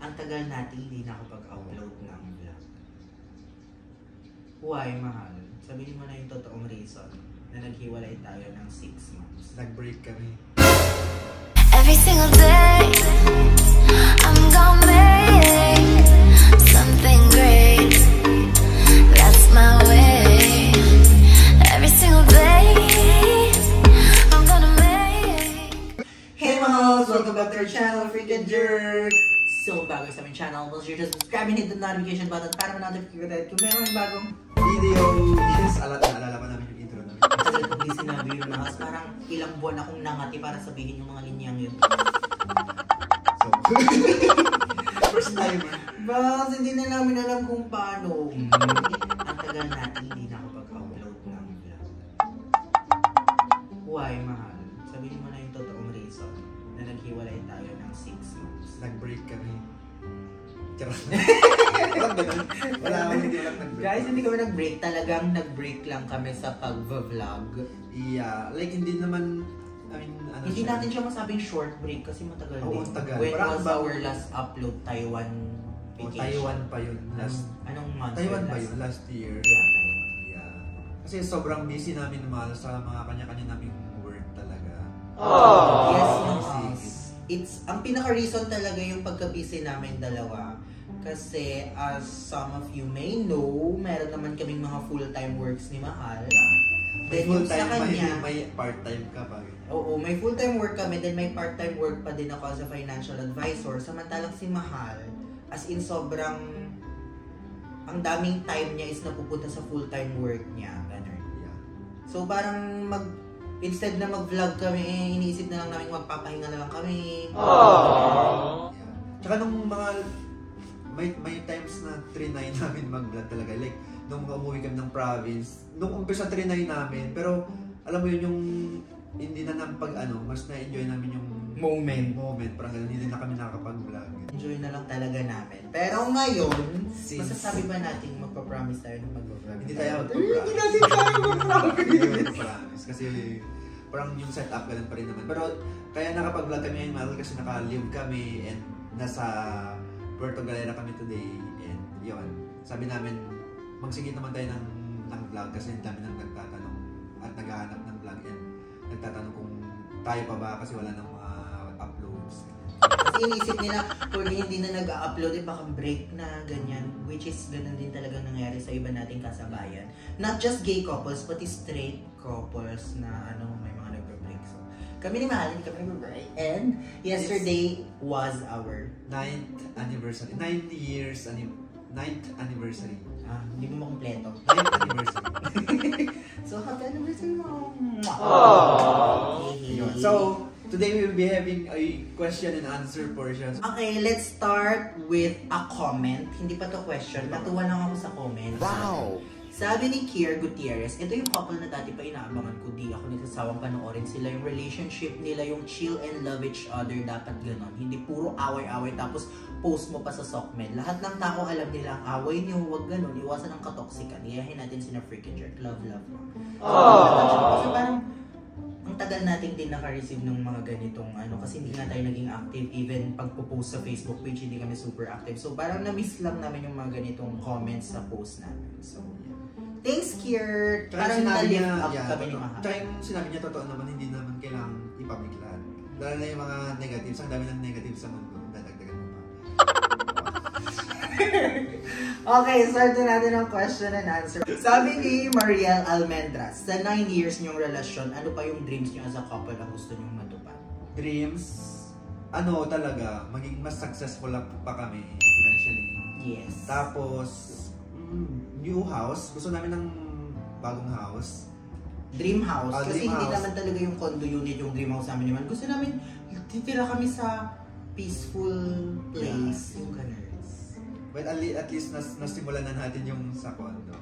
Ang tagal natin hindi nakapag-upload ng vlog. Why, mahal? Sabihin mo na yung totoong reason na naghiwalay tayo ng 6 months. Nag-break kami. Every single day, I'm gonna make something great. That's my way. Every single day, I'm gonna make. Hey mahals! Welcome back to our channel, Freaking Jerk! So, bago sa aming channel, make sure to subscribe and hit the notification button para ma-notify kung meron bagong Video! Yes, naalala pa namin yung intro namin. Kasi kung di sinabi yun mahals, parang ilang buwan akong nangati para sabihin yung mga linyang yun. So, first time. Bas, hindi na namin alam kung paano. Ang tagal natin hindi nakapag-upload ng vlog. Why, mahal? Sabihin mo na yung totoong reason na naghiwalay tayo ng 6 months. Nag-break kami. Charot. Walang ganun. Wala kami, hindi walang nag-break. Guys, hindi kami nag-break. Talagang nag-break lang kami sa pag-vlog. Yeah, like hindi naman, ano Hindi siya? natin siya masabing short break kasi matagal din. Oo, tagal. When Parang was our last upload? Taiwan Oh, vacation? Taiwan pa yun. Anong month? Taiwan ba yun? Last year. Yeah, Taiwan. Yeah. Kasi sobrang busy namin mahal sa mga kanya-kanya naming work talaga. Yes, Busy. it's ang pinaka-reason talaga yung pagka-busy namin dalawa. Kasi as some of you may know, meron naman kaming mga full-time works ni Mahal. May Then yung full-time, sa kanya, may part-time ka pa. oo, may full-time work kami, then may part-time work pa din ako as a financial advisor. Samantalang si Mahal, as in sobrang, ang daming time niya is napupunta sa full-time work niya. Ganun. Yeah. So parang instead na mag-vlog kami, iniisip na lang namin magpapahinga na lang kami. Yeah. Tsaka nung mga, may times na trinay namin mag-vlog talaga. Like, nung umuwi kami ng province, nung umpisa trinay namin, pero alam mo yun yung, hindi na namin mas na-enjoy namin yung moment, parang ganun, hindi na kami nakakapag-vlog. Enjoy na lang talaga namin. Pero ngayon, Since- masasabi ba natin magpa-promise tayo na mag-vlog? Hindi tayo Hindi natin tayo mag-promise. promise. Kasi parang yung setup ganun pa rin naman. Pero kaya nakapag-vlog kami ngayon, mahal, kasi naka-live kami and nasa Puerto Galera kami today. And yun, sabi namin, magsigit naman tayo ng vlog kasi ang dami nang nagtatanong at naghahanap ng vlog and nagtatanong kung tayo pa ba kasi wala nang mga uploads. Kasi iniisip nila, kung hindi na nag-upload, baka break na, ganyan. Which is, ganun din talagang nangyari sa iba nating kasabayan. Not just gay couples, pati straight couples na may mga nag-break. So, kami ni Mahal, hindi kami nag-break. And yesterday was our 9th anniversary. 9th anniversary. hindi mo makumpleto. 9th anniversary. So, happy anniversary mo! Yun. So, today we will be having a question and answer portion. Okay, let's start with a comment. Hindi pa to question. Natuwa lang ako sa comment. Wow! Sabi ni Kier Gutierrez, ito yung couple na dati pa inaabangan ko, di ako nagsasawang panoorin sila. Yung relationship nila, yung chill and love each other, dapat ganon. Hindi puro away-away tapos post mo pa sa Sokmed. Lahat ng tao alam nila ang away niyo, huwag ganon. Iwasan ang katoksikan. Iyahin natin sina Freaking Jerk. Love, love. Kasi parang ang tagal nating din naka-receive ng mga ganitong kasi hindi nga tayo naging active even pagpo-post sa Facebook page, hindi kami super active. So parang na-miss lang namin yung mga ganitong comments sa post namin. So thanks, Kier! Parang na-lift up kami ni Mahal. Tsaka yung sinabi niya, totoo naman, hindi naman kailangang i-public lahat. Lalo na yung mga negatives, ang dami ng negatives sa mundo, dadagdagan mo pa. Okay, start na natin ang question and answer. Sabi ni Mariel Almendras, sa 9 years niyong relasyon, ano pa yung dreams niyo as a couple na gusto niyong matupad? Dreams, talaga, maging mas successful pa kami financially. Yes. Tapos, new house, gusto namin ng bagong house. Dream house. Kasi Dream hindi house. naman talaga yung condo unit yung dream house namin naman. Gusto namin, titira kami sa peaceful place. Yung ganun. But at least nasimulan na natin yung sa condo.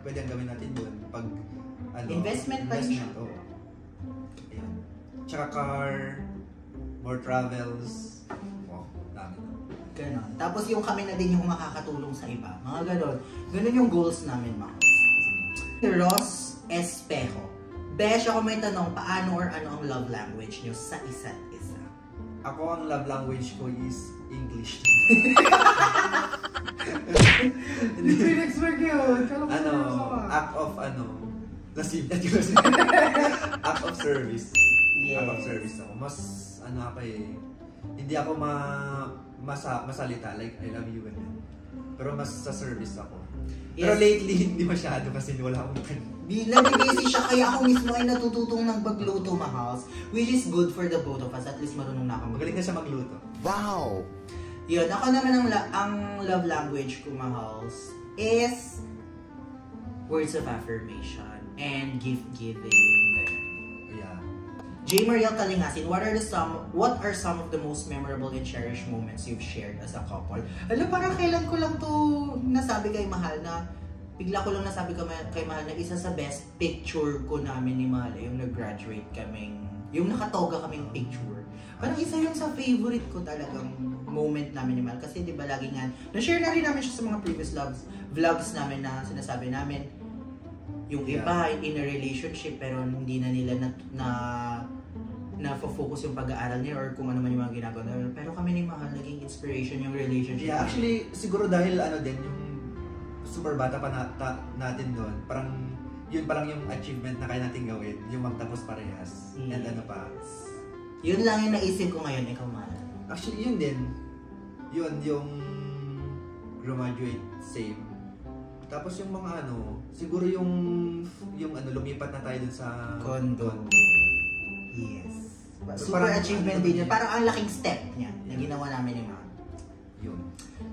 Pwede ang gawin natin doon pag Investment pa rin siya. Oo. Ayan. Tsaka car, more travels. Wow, dami. Ganon. Tapos yung kami na din yung makakatulong sa iba. Mga ganon. Ganon yung goals namin, mga Ross Espejo. Besh, ako may tanong, paano or ano ang love language nyo sa isa't isa? Ako ang love language ko is English. Hindi ko in-expect yun. Act of act of service. Yes. Act of service ako. Mas ako hindi ako masalita like I love you ganyan. Pero mas sa service ako. Pero Yes. lately hindi masyado kasi wala akong Busy siya, kaya ako mismo ay natututong ng magluto, mahals. Which is good for the both of us. At least marunong na ako magaling na siya magluto. Wow! Yun, ako naman ang love language ko, mahals, is words of affirmation and gift giving. Yeah. J. Mariel Kalingasin, what are some of the most memorable and cherished moments you've shared as a couple? Alam, parang kailan ko lang to nasabi kay Mahal na bigla ko lang nasabi kay Mahal na isa sa best picture ko namin ni Mahal yung nag-graduate kaming, yung nakatoga kaming picture. Parang isa yun sa favorite ko talagang moment namin ni Mahal. Kasi di ba lagi nga, na-share na rin namin siya sa mga previous vlogs namin na sinasabi namin, yung iba in a relationship pero hindi na nila na-focus yung pag-aaral nila or kung ano man yung mga ginagawa nila. Pero kami ni Mahal, naging inspiration yung relationship. Yeah, actually, siguro dahil din, yung super bata pa natin doon, parang yun pa lang yung achievement na kaya natin gawin, yung magtapos parehas. And ano pa. Yun lang yung naisip ko ngayon, ikaw Mahal. Actually, yun din. Yun, yung graduate same. Tapos yung mga siguro yung lumipat na tayo dun sa Condo. Yes. Super Parang achievement din yun. Parang ang laking step niya na ginawa namin ni Mahal. Yun.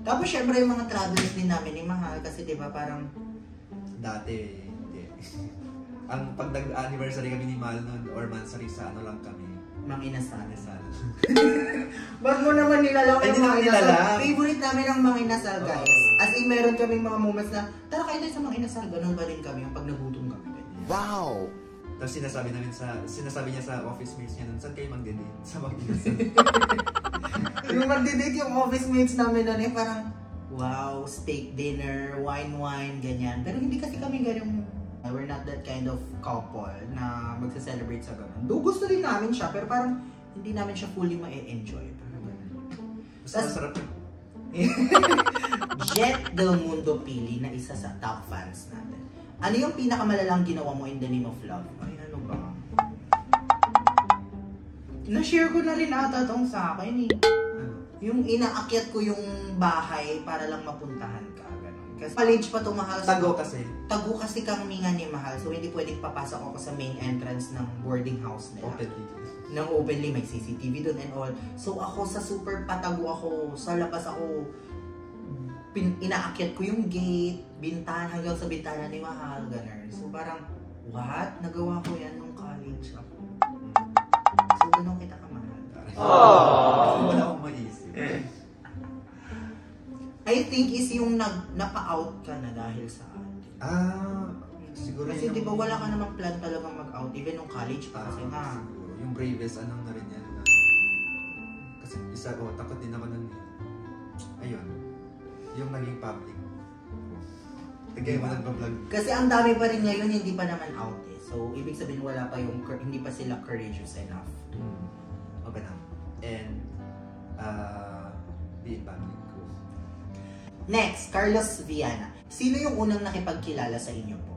Tapos syempre yung mga travels din namin ni Mahal kasi diba parang Dati, hindi. Ang pag nag-anniversary kami ni Mal noon or mansari sa lang kami. Mang Inasal. Inasal. Wag mo naman nilalang Ay, yung di Mang naman Inasal. nilalang. Favorite namin ang Mang Inasal, guys. Oo. As in, meron kaming mga moments na, tara kayo tayo sa Mang Inasal. Ganun ba rin kami yung pag nagutom kami. Wow! Tapos sinasabi niya sa office mates niya nun, saan kayo mag-date? Sa mag-Inasal. Yung mag-date yung office mates namin nun parang, wow, steak dinner, wine, ganyan. Pero hindi kasi kami ganyan. We're not that kind of couple na magsa-celebrate sa ganun. Though gusto din namin siya, pero parang hindi namin siya fully ma-enjoy. Mas masarap yun. Jet Del Mundo Pili na isa sa top fans natin. Ano yung pinakamalalang ginawa mo in the name of love? Ay, ano ba? Na-share ko na rin ata itong sa akin eh. Yung inaakyat ko yung bahay para lang mapuntahan ka. Ganun. Kasi college pa to, Mahal. Tago kasi. Tago kasi kami nga ni Mahal. So hindi pwedeng papasok ako sa main entrance ng boarding house nila. Openly. Nang openly, may CCTV doon and all. So ako sa super patago ako, sa labas ako, inaakyat ko yung gate, hanggang sa bintana ni Mahal, ganun. So parang, what? Nagawa ko yan nung college ako. So ganun kita ka, Mahal. Wala akong maisip. I think is yung napa-out ka na dahil sa atin. Siguro Kasi yun di ba ang- wala ka namang plan talagang mag-out, even nung college pa kasi nga. Siguro. Yung bravest, na rin yan. Kasi isa ko, takot din ako nun. Ayun. Yung naging public. Tagay mo nagpa-vlog. Kasi ang dami pa rin ngayon, hindi pa naman out eh. So, ibig sabihin wala pa yung, hindi pa sila courageous enough. Open up. And, be in public ko. Next, Carlos Viana. Sino yung unang nakipagkilala sa inyo po?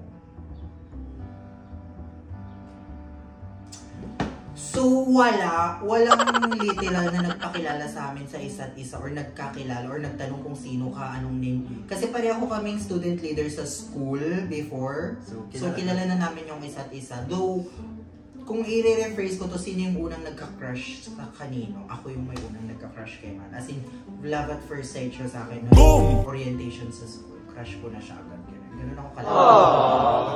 So, walang literal na nagpakilala sa amin sa isa't isa or nagkakilala or nagtanong kung sino ka, anong name. Kasi pareho kaming student leader sa school before. So, kilala na namin yung isa't isa. Though, kung i-rephrase ko to, sino yung unang nagka-crush sa kanino? Ako yung may unang nagka-crush kay Man. As in, love at first sight siya sa akin. No orientation sa school. Crush ko na siya agad. Ganun ako kalala.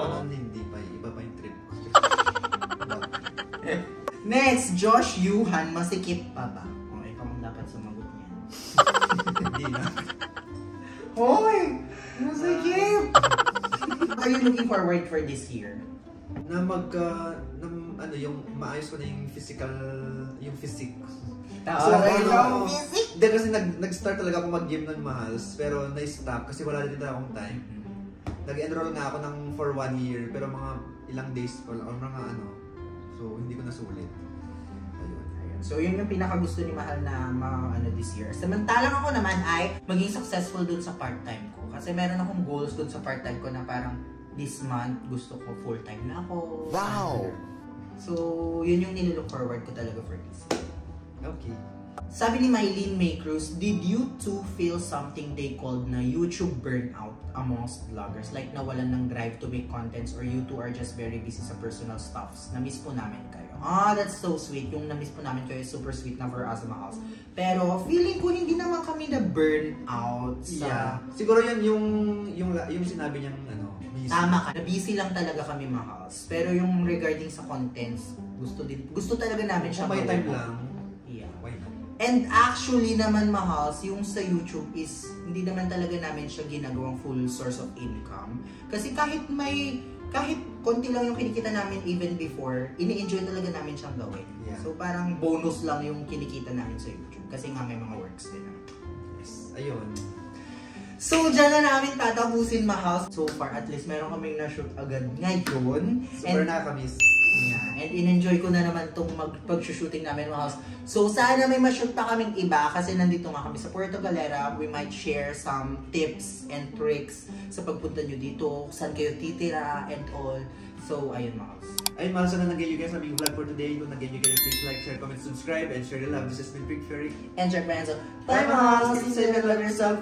Ako nun hindi pa, iba pa yung trip ko. Next, Josh Yuhan, masikip pa ba? O, ikaw ang dapat sumagot niyan. Hindi na. Hoy! Masikip! Are you looking forward for this year? Na yung maayos ko na yung physical, yung physique. Hindi kasi nag-start talaga ako mag-gym ng Mahals, pero na-stop kasi wala din talaga akong time. Nag-enroll nga ako for 1 year, pero mga ilang days ko lang, or mga so hindi ko nasulit. Ayun. So yun yung pinakagusto ni Mahal na ano this year. Samantalang ako naman ay maging successful dun sa part-time ko. Kasi meron akong goals dun sa part-time ko na parang this month gusto ko full-time na ako. Wow! So yun yung nilook forward ko talaga for this year. Okay. Sabi ni Mylene May Cruz, did you too feel something they called na YouTube burnout amongst vloggers? Like nawalan ng drive to make contents or you two are just very busy sa personal stuffs? Na-miss po namin kayo. That's so sweet. Yung na-miss po namin kayo, super sweet na for us Mahals. Pero feeling ko hindi naman kami na burnout sa... Yeah. Siguro yan yung sinabi niyang busy. Tama ka. Na-busy lang talaga kami Mahals. Pero yung regarding sa contents, gusto talaga namin siya. Kung may time lang. Yeah. Why not? And actually naman Mahals, yung sa YouTube is hindi naman talaga namin siya ginagawang full source of income. Kasi kahit konti lang yung kinikita namin even before, ini-enjoy talaga namin siyang gawin. Yeah. So parang bonus lang yung kinikita namin sa YouTube kasi nga may mga works din. Yes. Ayun. So dyan na namin tatapusin Mahals. So far at least meron kaming na-shoot agad ngayon. Super nakakamiss. Yeah, and in-enjoy ko na naman itong pag-shooting namin Mahals. So sana may ma-shoot pa kaming iba kasi nandito nga kami sa Puerto Galera. We might share some tips and tricks sa pagpunta nyo dito, saan kayo titira and all. So ayun Mahals. Ayun Mahals, sana nag-enjoy kayo sa aming vlog for today. Kung nag-enjoy kayo, please like, share, comment, subscribe, and share the love. This has been Big Fairy. And Jack Benzo. Bye Mahals! Stay safe and love yourself!